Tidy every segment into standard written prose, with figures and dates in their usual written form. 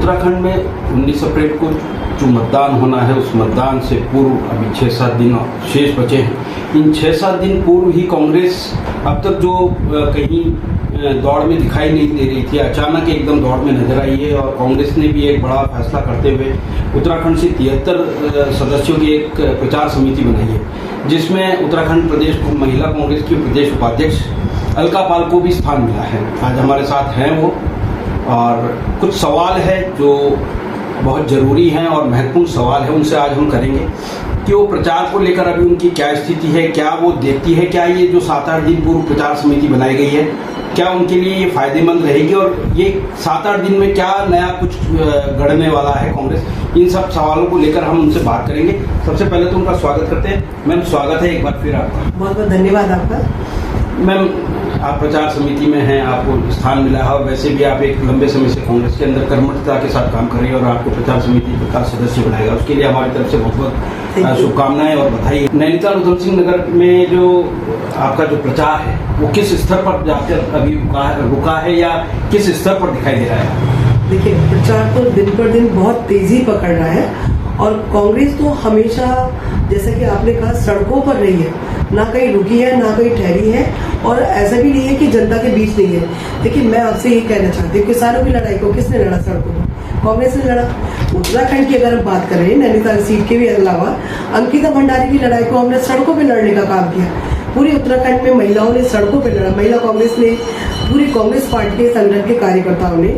उत्तराखंड में 19 अप्रैल को जो मतदान होना है, उस मतदान से पूर्व अभी 6-7 दिन शेष बचे हैं। इन 6-7 दिन पूर्व ही कांग्रेस अब तक जो कहीं दौड़ में दिखाई नहीं दे रही थी, अचानक एकदम दौड़ में नजर आई है। और कांग्रेस ने भी एक बड़ा फैसला करते हुए उत्तराखंड से 73 सदस्यों की एक प्रचार समिति बनाई है, जिसमें उत्तराखंड प्रदेश महिला कांग्रेस की प्रदेश उपाध्यक्ष अलका पाल को भी स्थान मिला है। आज हमारे साथ हैं वो, और कुछ सवाल है जो बहुत ज़रूरी हैं और महत्वपूर्ण सवाल है, उनसे आज हम करेंगे कि वो प्रचार को लेकर अभी उनकी क्या स्थिति है, क्या वो देखती है, क्या ये जो 7-8 दिन पूर्व प्रचार समिति बनाई गई है, क्या उनके लिए ये फायदेमंद रहेगी, और ये 7-8 दिन में क्या नया कुछ गढ़ने वाला है कांग्रेस। इन सब सवालों को लेकर हम उनसे बात करेंगे। सबसे पहले तो उनका स्वागत करते हैं। मैम, स्वागत है एक बार फिर आपका। बहुत बहुत धन्यवाद आपका। मैम, आप प्रचार समिति में हैं, आपको स्थान मिला है, और वैसे भी आप एक लंबे समय से कांग्रेस के अंदर कर्मठता के साथ काम कर रही है, और आपको प्रचार समिति का सदस्य बनाएगा, उसके लिए हमारी तरफ से बहुत बहुत शुभकामनाएं और बधाई। नैनीताल उधम सिंह नगर में जो आपका जो प्रचार है, वो किस स्तर पर जाकर अभी रुका है या किस स्तर पर दिखाई दे रहा है? देखिए, प्रचार तो दिन पर दिन बहुत तेजी पकड़ रहा है, और कांग्रेस तो हमेशा, जैसा कि आपने कहा, सड़कों पर रही है, ना कहीं रुकी है, ना कहीं ठहरी है, और ऐसा भी नहीं है कि जनता के बीच नहीं है। देखिए, मैं आपसे ये कहना चाहती हूँ, किसानों की लड़ाई को किसने लड़ा? सड़कों पर कांग्रेस ने लड़ा। उत्तराखंड की अगर हम बात करें, नैनीताल सीट के भी अलावा अंकिता भंडारी की लड़ाई को हमने सड़कों पर लड़ने का काम किया। पूरे उत्तराखंड में महिलाओं ने सड़कों पर लड़ा। महिला कांग्रेस ने, पूरी कांग्रेस पार्टी के संगठन के कार्यकर्ताओं ने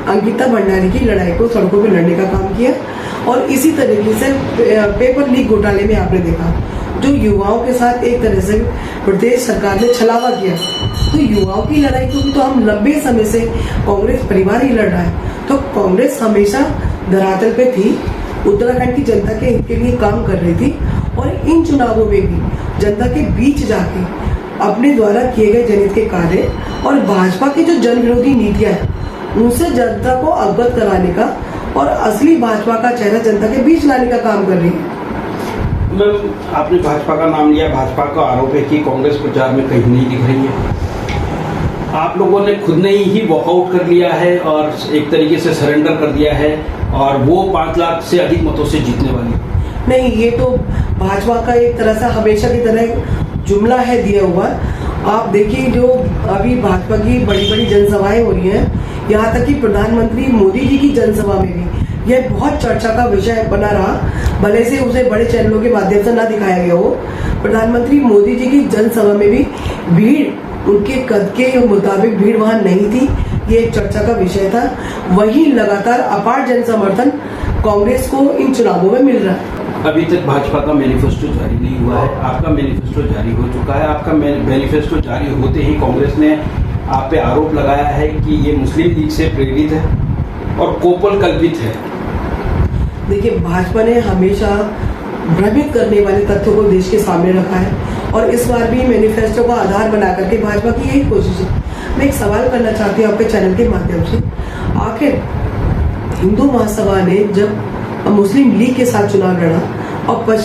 अंकिता भंडारी की लड़ाई को सड़कों पर लड़ने का काम किया। और इसी तरीके से पेपर लीक घोटाले में आपने देखा, जो युवाओं के साथ एक तरह से प्रदेश सरकार ने छलावा किया, तो युवाओं की लड़ाई को भी तो हम लंबे समय से कांग्रेस परिवार ही लड़ रहा है। तो कांग्रेस हमेशा धरातल पे थी, उत्तराखंड की जनता के हित के लिए काम कर रही थी, और इन चुनावों में भी जनता के बीच जाके अपने द्वारा किए गए जनहित के कार्य और भाजपा की जो जन विरोधी नीतियां हैं, उनसे जनता को अवगत कराने का और असली भाजपा का चेहरा जनता के बीच लाने का काम कर रही है। मैम, आपने भाजपा का नाम लिया। भाजपा का आरोप है कि कांग्रेस प्रचार में कहीं नहीं दिख रही है। आप लोगों ने खुद ने ही वॉकआउट कर लिया है और एक तरीके से सरेंडर कर दिया है, और वो 5 लाख से अधिक मतों से जीतने वाली है। नहीं, ये तो भाजपा का एक तरह से हमेशा की तरह जुमला है दिया हुआ। आप देखिए, जो अभी भाजपा की बड़ी बड़ी जनसभाएं हो रही हैं, यहाँ तक कि प्रधानमंत्री मोदी जी की जनसभा में भी यह बहुत चर्चा का विषय बना रहा, भले से उसे बड़े चैनलों के माध्यम से ना दिखाया गया हो। प्रधानमंत्री मोदी जी की जनसभा में भी भीड़, उनके कद के मुताबिक भीड़ वहां नहीं थी, ये एक चर्चा का विषय था। वही लगातार अपार जन समर्थन कांग्रेस को इन चुनावों में मिल रहा है। अभी तक भाजपा का मैनिफेस्टो जारी नहीं हुआ है। आपका मैनिफेस्टो जारी हो चुका है। आपका मैनिफेस्टो जारी होते ही कांग्रेस ने आप पे आरोप लगाया है कि ये मुस्लिम लीग से प्रेरित है और कोपल कल्पित है। देखिए, भाजपा ने हमेशा भ्रमित करने वाले तथ्यों को देश के सामने रखा है, और इस बार भी मैनिफेस्टो को आधार बना करके भाजपा की यही कोशिश है। मैं एक सवाल करना चाहती हूँ आपके चैनल के माध्यम से, आखिर हिंदू महासभा ने जब मुस्लिम लीग के साथ चुनाव लड़ा, और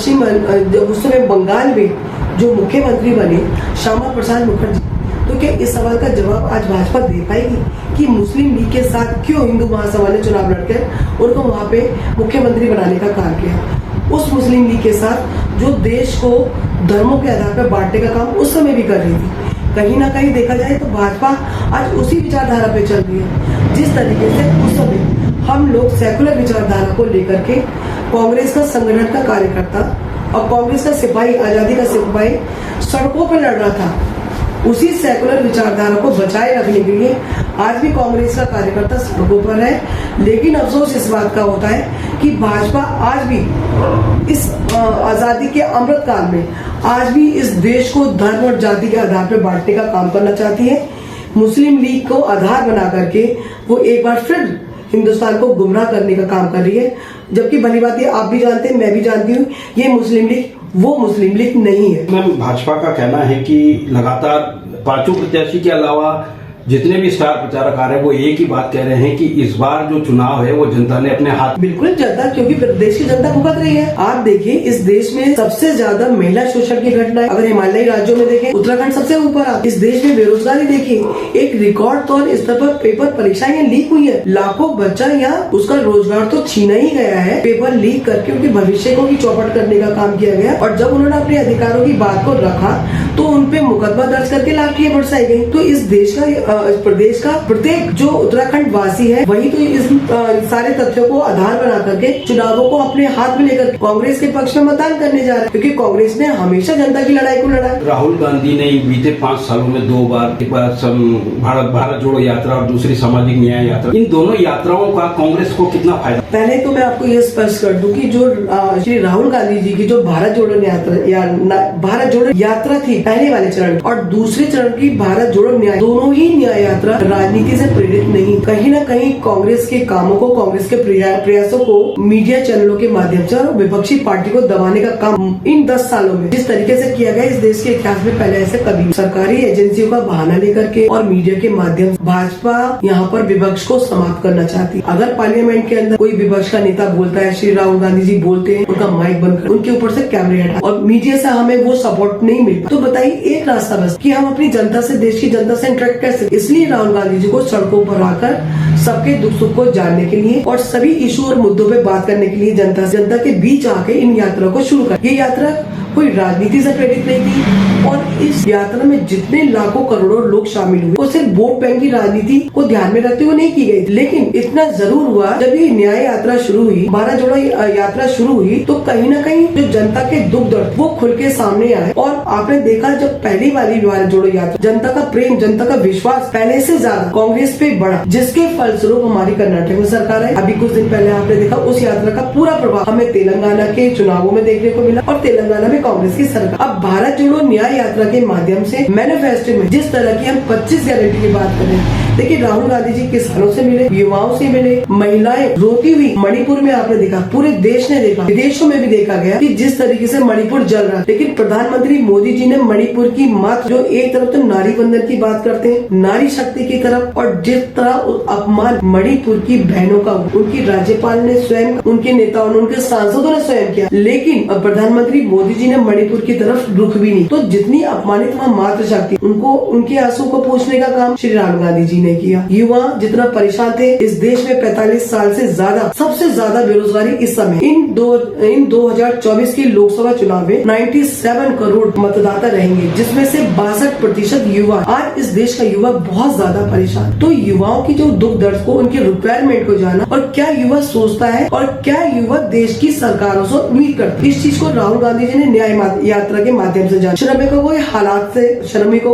जब उस समय बंगाल में जो मुख्यमंत्री बने श्यामा प्रसाद मुखर्जी, तो क्या इस सवाल का जवाब आज भाजपा दे पाएगी कि मुस्लिम लीग के साथ क्यों हिंदू महासभा ने चुनाव लड़कर उनको वहां पे मुख्यमंत्री बनाने का काम किया? उस मुस्लिम लीग के साथ जो देश को धर्मों के आधार पर बांटने का काम उस समय भी कर रही थी। कहीं ना कहीं देखा जाए तो भाजपा आज उसी विचारधारा पे चल रही है, जिस तरीके से उस समय हम लोग सेकुलर विचारधारा को लेकर के कांग्रेस का संगठन का कार्यकर्ता और कांग्रेस का सिपाही, आजादी का सिपाही सड़कों पर लड़ रहा था। उसी सेकुलर विचारधारा को बचाए रखने के लिए आज भी कांग्रेस का कार्यकर्ता सड़कों पर है। लेकिन अफसोस इस बात का होता है कि भाजपा आज भी इस आजादी के अमृत काल में आज भी इस देश को धर्म और जाति के आधार पर बांटने का काम करना चाहती है। मुस्लिम लीग को आधार बना करके वो एक बार फिर हिंदुस्तान को गुमराह करने का काम कर रही है, जबकि भली बात ये आप भी जानते हैं, मैं भी जानती हूँ, ये मुस्लिम लीग वो मुस्लिम लीग नहीं है। मैम, भाजपा का कहना है कि लगातार 5 प्रत्याशी के अलावा जितने भी स्टार प्रचारक आ रहे हैं वो एक ही बात कह रहे हैं कि इस बार जो चुनाव है वो जनता ने अपने हाथ। बिल्कुल जनता, क्योंकि देश की जनता भुगत रही है। आप देखिए इस देश में सबसे ज्यादा महिला शोषण की घटना, अगर हिमालयी राज्यों में देखें उत्तराखंड सबसे ऊपर आता। इस देश में बेरोजगारी देखिए एक रिकॉर्ड तौर स्तर पर पेपर परीक्षाएं लीक हुई है। लाखों बच्चा या उसका रोजगार तो छीना ही गया है पेपर लीक करके, उनके भविष्य को भी चौपट करने का काम किया गया। और जब उन्होंने अपने अधिकारों की बात को रखा तो उनपे मुकदमा दर्ज करके लाठियां बरसाई गई। तो इस देश का इस प्रदेश का प्रत्येक जो उत्तराखंड वासी है वही तो इस सारे तथ्यों को आधार बना करके चुनावों को अपने हाथ में लेकर कांग्रेस के पक्ष में मतदान करने जा रहा है, क्योंकि कांग्रेस ने हमेशा जनता की लड़ाई को लड़ा। राहुल गांधी ने बीते 5 सालों में 2 बार भारत जोड़ो यात्रा और दूसरी सामाजिक न्याय यात्रा, इन दोनों यात्राओं का कांग्रेस को कितना फायदा? पहले तो मैं आपको ये स्पष्ट कर दूं कि जो श्री राहुल गांधी जी की जो भारत जोड़ो यात्रा थी पहले वाले चरण और दूसरे चरण की भारत जोड़ो न्याय, दोनों ही न्याय यात्रा राजनीति से प्रेरित नहीं, कहीं न कहीं कांग्रेस के कामों को, कांग्रेस के प्रयासों को मीडिया चैनलों के माध्यम से और विपक्षी पार्टी को दबाने का काम इन 10 सालों में जिस तरीके से किया गया, इस देश के इतिहास में पहले ऐसे कभी सरकारी एजेंसियों का बहाना लेकर के और मीडिया के माध्यम से भाजपा यहाँ पर विपक्ष को समाप्त करना चाहती। अगर पार्लियामेंट के अंदर कोई विपक्ष का नेता बोलता है, श्री राहुल गांधी जी बोलते हैं, उनका माइक बंद कर उनके ऊपर से कैमरे हटा और मीडिया से हमें वो सपोर्ट नहीं मिलता, तो बताइए एक रास्ता बस कि हम अपनी जनता से, देश की जनता से इंटरेक्ट कैसे। इसलिए राहुल गांधी जी को सड़कों पर आकर सबके दुख सुख को जानने के लिए और सभी इशू और मुद्दों पे बात करने के लिए जनता के बीच आके इन यात्रा को शुरू कर। ये यात्रा कोई राजनीति से प्रेरित नहीं थी और इस यात्रा में जितने लाखों करोड़ों लोग शामिल हुए वो सिर्फ वोट बैंक की राजनीति को ध्यान में रखते हुए नहीं की गई। लेकिन इतना जरूर हुआ, जब ये न्याय यात्रा शुरू हुई, भारत जोड़ो यात्रा शुरू हुई, तो कहीं न कहीं जो जनता के दुख दर्द वो खुल के सामने आए। और आपने देखा जब पहली वाली भारत जोड़ो यात्रा, जनता का प्रेम, जनता का विश्वास पहले से ज्यादा कांग्रेस पे बढ़ा, जिसके फलस्वरूप हमारी कर्नाटक में सरकार है। अभी कुछ दिन पहले आपने देखा उस यात्रा का पूरा प्रभाव हमें तेलंगाना के चुनावों में देखने को मिला और तेलंगाना में कांग्रेस की सरकार। अब भारत जोड़ो न्याय यात्रा के माध्यम से मैनिफेस्टो में जिस तरह की हम 25 गारंटी की बात कर रहे हैं, देखिए राहुल गांधी जी किसानों से मिले, युवाओं से मिले, महिलाएं रोती हुई मणिपुर में आपने देखा, पूरे देश ने देखा, विदेशों में भी देखा गया कि जिस तरीके से मणिपुर जल रहा है। लेकिन प्रधानमंत्री मोदी जी ने मणिपुर की मात्र जो एक तरफ तो नारी बंधन की बात करते हैं, नारी शक्ति की तरफ, और जिस तरह अपमान मणिपुर की बहनों का उनकी राज्यपाल ने स्वयं, उनके नेताओं ने, उनके सांसदों ने स्वयं किया, लेकिन प्रधानमंत्री मोदी जी ने मणिपुर की तरफ रुख भी नहीं। तो जितनी अपमानित वहाँ मातृ शक्ति, उनको उनके आंसू को पूछने का काम श्री राहुल गांधी जी ने किया। युवा जितना परेशान थे, इस देश में 45 साल से ज्यादा, सबसे ज्यादा बेरोजगारी इस समय इन 2024 के लोकसभा चुनाव में 97 करोड़ मतदाता रहेंगे, जिसमें से 62% युवा। आज इस देश का युवा बहुत ज्यादा परेशान। तो युवाओं की जो दुख दर्द को, उनके रिक्वायरमेंट को जाना और क्या युवा सोचता है और क्या युवा देश की सरकारों से उम्मीद करता है, इस चीज को राहुल गांधी जी ने न्याय यात्रा के माध्यम से जाना। श्रमिकों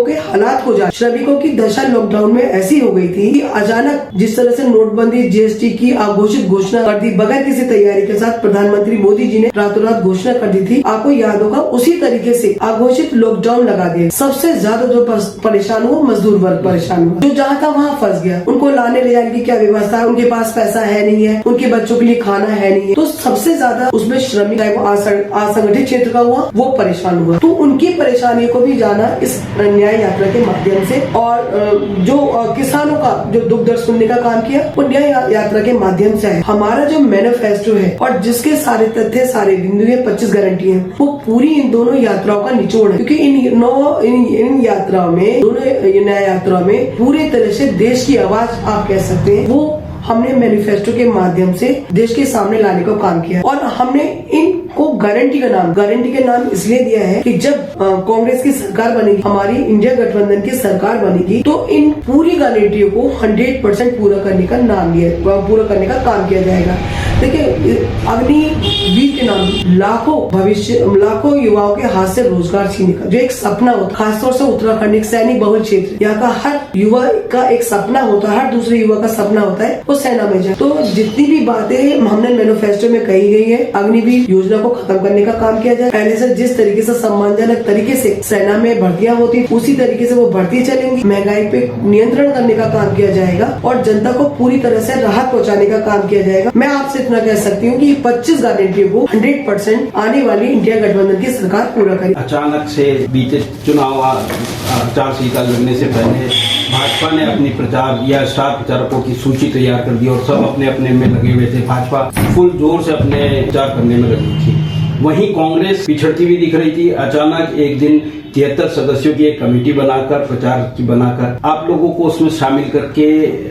के हालात को जाना। श्रमिकों की दशा लॉकडाउन में ऐसी हो गई थी कि अचानक जिस तरह से नोटबंदी, जीएसटी की अघोषित घोषणा कर दी बगैर किसी तैयारी के साथ, प्रधानमंत्री मोदी जी ने रातों रात घोषणा कर दी थी, आपको याद होगा। उसी तरीके से अघोषित लॉकडाउन लगा दिए। सबसे ज्यादा जो परेशान हुआ मजदूर वर्ग परेशान हुआ, जो जहाँ था वहाँ फंस गया। उनको लाने ले जाने की क्या व्यवस्था है, उनके पास पैसा है नहीं है, उनके बच्चों के लिए खाना है नहीं है। तो सबसे ज्यादा उसमें श्रमिक, चाहे वो असंगठित क्षेत्र का हुआ, वो परेशान हुआ। तो उनकी परेशानी को भी जाना इस न्याय यात्रा के माध्यम से, और जो किसानों का जो दुख दर्द सुनने का काम किया वो न्याय यात्रा के माध्यम से है। हमारा जो मैनिफेस्टो है और जिसके सारे तथ्य, सारे बिंदु, 25 गारंटी है, वो पूरी इन दोनों यात्राओं का निचोड़ है। क्योंकि इन यात्राओं में, दोनों न्याय यात्रा में पूरी तरह से देश की आवाज आप कह सकते हैं, वो हमने मैनिफेस्टो के माध्यम से देश के सामने लाने का काम किया। और हमने इनको गारंटी का नाम इसलिए दिया है कि जब कांग्रेस की सरकार बनेगी, हमारी इंडिया गठबंधन की सरकार बनेगी, तो इन पूरी गारंटियों को 100% पूरा करने का काम किया जाएगा। देखिए अग्निवीर के नाम लाखों युवाओं के हाथ से रोजगार छीनने का जो एक सपना होता, खासतौर से उत्तराखंड एक सैनिक बहुल क्षेत्र, यहाँ का हर युवा का एक सपना होता है, हर दूसरे युवा का सपना होता है वो सेना में जाए। तो जितनी भी बातें हमने मैनिफेस्टो में कही गई है, अग्निवीर योजना को खत्म करने का काम किया जाए। पहले से जिस तरीके से सम्मानजनक तरीके से सेना में भर्तियां होती, उसी तरीके से वो भर्ती चलेंगी। महंगाई पे नियंत्रण करने का काम किया जाएगा और जनता को पूरी तरह से राहत पहुंचाने का काम किया जाएगा। मैं आपसे इतना कह सकती हूँ कि 25 गारंटियों को 100% आने वाली इंडिया गठबंधन की सरकार पूरा करेगी। अचानक से बीते चुनाव आचार संहिता लगने से पहले भाजपा ने अपनी प्रचार या स्टार प्रचारकों की सूची तैयार कर दी और सब अपने अपने में लगे हुए थे। भाजपा फुल जोर से अपने प्रचार करने में लगी थी। वहीं कांग्रेस पिछड़ती हुई दिख रही थी। अचानक एक दिन 73 सदस्यों की एक कमेटी बनाकर आप लोगों को उसमें शामिल करके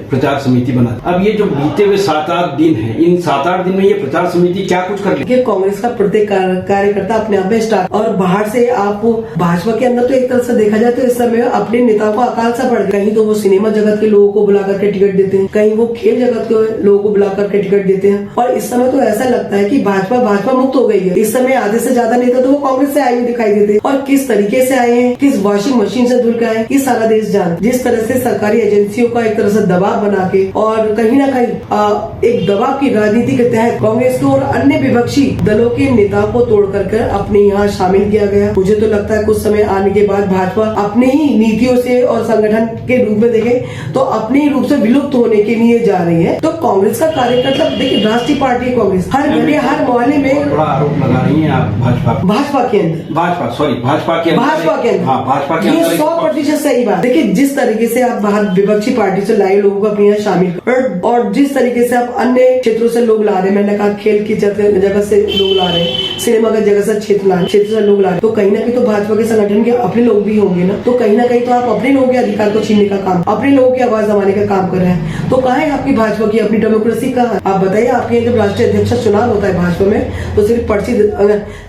प्रचार समिति बना। अब ये जो बीते हुए 7-8 दिन हैं, इन 7-8 दिन में ये प्रचार समिति क्या कुछ कर रही है? कांग्रेस का प्रत्येक कार्यकर्ता अपने आप में स्टार, और बाहर से आप भाजपा के अंदर तो एक तरह से देखा जाए तो इस समय अपने नेताओं को अकाल सा पड़ गया। कहीं तो वो सिनेमा जगत के लोगों को बुला करके टिकट देते हैं, कहीं वो खेल जगत के लोगों को बुला करके टिकट देते हैं, और इस समय तो ऐसा लगता है कि भाजपा मुक्त हो गई है। इस समय आधे से ज्यादा नेता तो वो कांग्रेस से आए हुए दिखाई देते हैं, और किस तरीके से आए हैं, किस वॉशिंग मशीन से धुल के आए, ये सारा देश जान। जिस तरह से सरकारी एजेंसियों का एक तरह से दबाव बना के और कहीं ना कहीं एक दबाव की राजनीति के तहत कांग्रेस को और अन्य विपक्षी दलों के नेताओं को तोड़ करके अपने यहाँ शामिल किया गया। मुझे तो लगता है कुछ समय आने के बाद भाजपा अपने ही नीतियों से और संगठन के रूप में देखे तो अपने ही रूप से विलुप्त होने के लिए जा रही है। तो कांग्रेस का कार्यकर्ता देखिए, राष्ट्रीय पार्टी कांग्रेस हर घड़ी हर मोहल्ले में बड़ा आरोप लगा रही है आप भाजपा के अंदर, भाजपा के अंदर ये 100% सही बात। देखिए, जिस तरीके से आप बाहर विपक्षी पार्टी से लाए लोगों को अपने यहाँ शामिल और जिस तरीके से आप अन्य क्षेत्रों से लोग ला रहे हैं, मैंने कहा खेल की जगह से लोग ला रहे हैं, सिनेमा की जगह से क्षेत्र से लोग ला रहे हैं, तो कहीं ना कहीं तो भाजपा के संगठन के अपने लोग भी होंगे ना। तो कहीं ना कहीं तो आप अपने लोगों के अधिकार को छीनने का काम, अपने लोगों की आवाज दबाने का काम कर रहे हैं। तो कहाँ है आपकी भाजपा की अपनी डेमोक्रेसी कहाँ है? आप बताइए, आपके जब राष्ट्रीय अध्यक्ष का चुनाव होता है भाजपा में तो सिर्फ पर्ची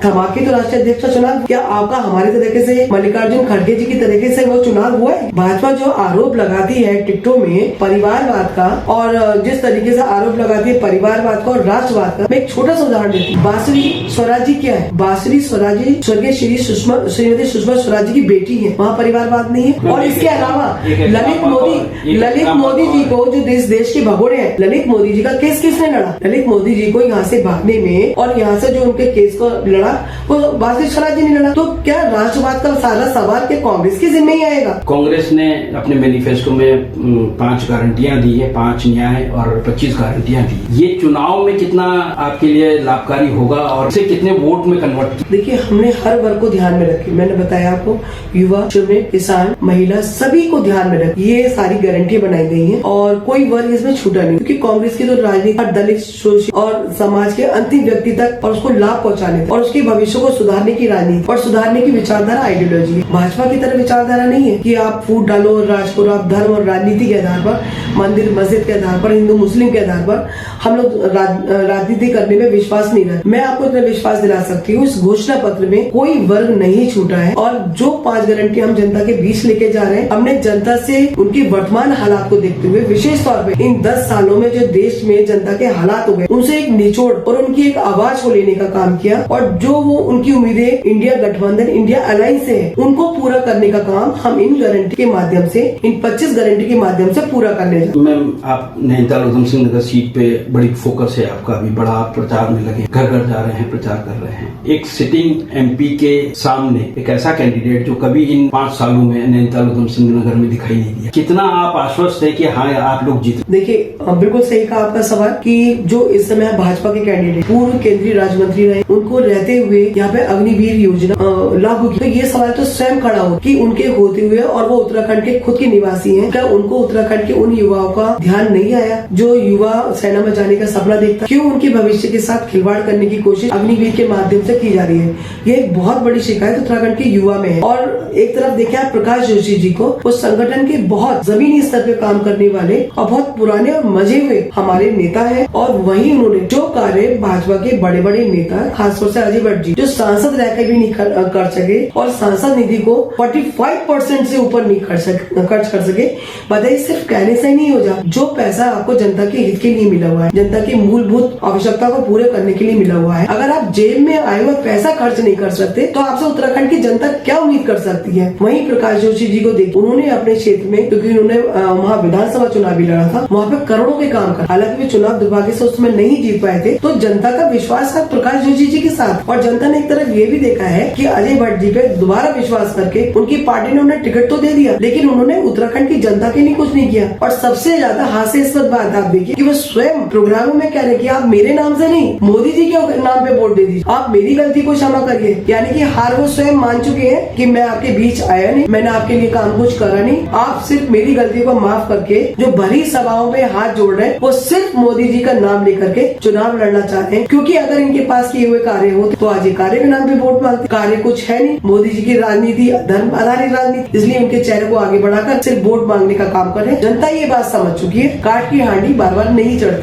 थमा के तो राष्ट्रीय अध्यक्ष का चुनाव, क्या आपका हमारे तरीके से मल्लिकार्जुन खड़गे जी की तरीके से वो चुनाव हुआ है? भाजपा जो आरोप लगाती है टिकटों में परिवारवाद का, और जिस तरीके से आरोप लगाती है परिवारवाद का और राष्ट्रवाद का, मैं एक छोटा सा उदाहरण देती हूँ। बांसुरी स्वराजी क्या है? बांसुरी स्वराजी स्वर्गीय श्रीमती सुषमा स्वराज जी की बेटी है, वहाँ परिवारवाद नहीं है। और इसके अलावा ललित मोदी जी को, जो देश के भगोड़े हैं, ललित मोदी जी का केस किसने लड़ा? ललित मोदी जी को यहाँ से भागने में और यहाँ से जो उनके केस को लड़ा वो बांसुरी स्वराज जी ने लड़ा। तो क्या राष्ट्रवाद का सारा सवाल के कांग्रेस के जिम्मे ही आएगा? कांग्रेस ने अपने मैनिफेस्टो में 5 गारंटियां दी है, 5 न्याय और 25 गारंटियां दी। ये चुनाव में कितना आपके लिए लाभकारी होगा और इसे कितने वोट में कन्वर्ट? देखिए, हमने हर वर्ग को ध्यान में रखे। मैंने बताया आपको, युवा, श्रमिक, किसान, महिला, सभी को ध्यान में रखे ये सारी गारंटियां बनाई गई हैं और कोई वर्ग इसमें छूटा नहीं, क्योंकि कांग्रेस की तो राजनीति हर दलित, शोषित और समाज के अंतिम व्यक्ति तक और उसको लाभ पहुंचाने और उसके भविष्य को सुधारने की राजनीति और सुधारने की विचारधारा आइडियोलॉजी है। भाजपा की तरह विचारधारा नहीं है कि आप फूट डालो और राज करो। आप धर्म और राजनीति के आधार पर, मंदिर मस्जिद के आधार पर, हिंदू मुस्लिम के आधार पर हम लोग राजनीति करने में विश्वास नहीं रखते। मैं आपको इतना विश्वास दिला सकती हूँ, इस घोषणा पत्र में कोई वर्ग नहीं छूटा है और जो 5 गारंटी हम जनता के बीच लेके जा रहे हैं, हमने जनता से उनकी वर्तमान हालात को देखते हुए विशेष तौर पे इन 10 सालों में जो देश में जनता के हालात हो गए, उनसे एक निचोड़ और उनकी एक आवाज को लेने का काम किया और जो वो उनकी उम्मीदें इंडिया गठबंधन, इंडिया अलायंस से है, उनको पूरा करने का काम हम इन गारंटी के माध्यम से, इन 25 गारंटी के माध्यम से पूरा करने जाते हैं। मैम, आप नैनीताल उधम सिंह नगर सीट पे बड़ी फोकस है आपका, अभी बड़ा आप प्रचार में लगे, घर घर जा रहे हैं, प्रचार कर रहे हैं। एक सिटिंग एमपी के सामने एक ऐसा कैंडिडेट जो कभी इन 5 सालों में नैनीताल उधम सिंह नगर में दिखाई नहीं दिया, कितना आप आश्वस्त है कि हाँ आप लोग जीत? देखिए, बिल्कुल सही कहा आपका सवाल कि जो इस समय भाजपा के कैंडिडेट पूर्व केंद्रीय राज्य मंत्री रहे, उनको रहते हुए यहाँ पे अग्निवीर योजना लागू की, तो ये सवाल तो स्वयं खड़ा हो कि उनके होते हुए और वो उत्तराखंड के खुद के निवासी हैं, क्या उनको उत्तराखंड के उन युवाओं का ध्यान नहीं आया जो युवा सेना में जाने का सपना देखता? क्यों उनके भविष्य के साथ खिलवाड़ करने की कोशिश अग्निवीर के माध्यम से की जा रही है? ये एक बहुत बड़ी शिकायत उत्तराखंड के युवा में है। और एक तरफ देखें आप प्रकाश जोशी जी को, उस संगठन के बहुत जमीनी स्तर पे काम करने वाले और बहुत पुराने और मजे हुए हमारे नेता है, और वही उन्होंने जो कार्य भाजपा के बड़े बड़े नेता, खासतौर से अजय भट्ट जी, जो सांसद रहकर भी नहीं कर सके और सांसद निधि को 45% से ऊपर नहीं खर्च कर सके। बताइए, सिर्फ कहने से ही नहीं हो जा। जो पैसा आपको जनता के हित के लिए मिला हुआ है, जनता की मूलभूत आवश्यकता को पूरे करने के लिए मिला हुआ है, अगर आप जेब में आए हुए पैसा खर्च नहीं कर सकते तो आपसे उत्तराखंड की जनता क्या उम्मीद कर सकती है? वहीं प्रकाश जोशी जी को देख, उन्होंने अपने क्षेत्र में, क्योंकि उन्होंने वहाँ विधानसभा चुनाव भी लड़ा था, वहाँ पे करोड़ों के काम कर, हालांकि वे चुनाव दुर्भाग्य से उसमें नहीं जीत पाए थे, तो जनता का विश्वास प्रकाश जोशी जी जी के साथ। और जनता ने एक तरफ ये भी देखा है कि अजय भट्ट जी पे दोबारा विश्वास करके उनकी पार्टी ने उन्हें टिकट तो दे दिया, लेकिन उन्होंने उत्तराखंड की जनता के लिए कुछ नहीं किया। और सबसे ज्यादा हास्यास्पद बात आप देखिए कि वो स्वयं प्रोग्रामों में कह रहे कि आप मेरे नाम से नहीं, मोदी जी के नाम पे वोट दे दीजिए, आप मेरी गलती को क्षमा करिए। यानी कि हार वो स्वयं मान चुके हैं कि मैं आपके बीच आया नहीं, मैंने आपके लिए काम कुछ करा नहीं, आप सिर्फ मेरी गलती को माफ करके जो भरी सभाओं में हाथ जोड़ रहे हैं वो सिर्फ मोदी जी का नाम लेकर के चुनाव लड़ना चाहते हैं। क्योंकि अगर इनके पास किए हुए कार्य हो तो आज ये कार्य के नाम पे वोट मांगते। कार्य कुछ है नहीं, मोदी जी की राजनीति धर्म आधारित राजनीति, इसलिए उनके चेहरे को आगे बढ़ाकर सिर्फ वोट मांगने का काम कर रहे हैं। जनता ये बात समझ चुकी है, काठ की हांडी बार बार नहीं चढ़ती।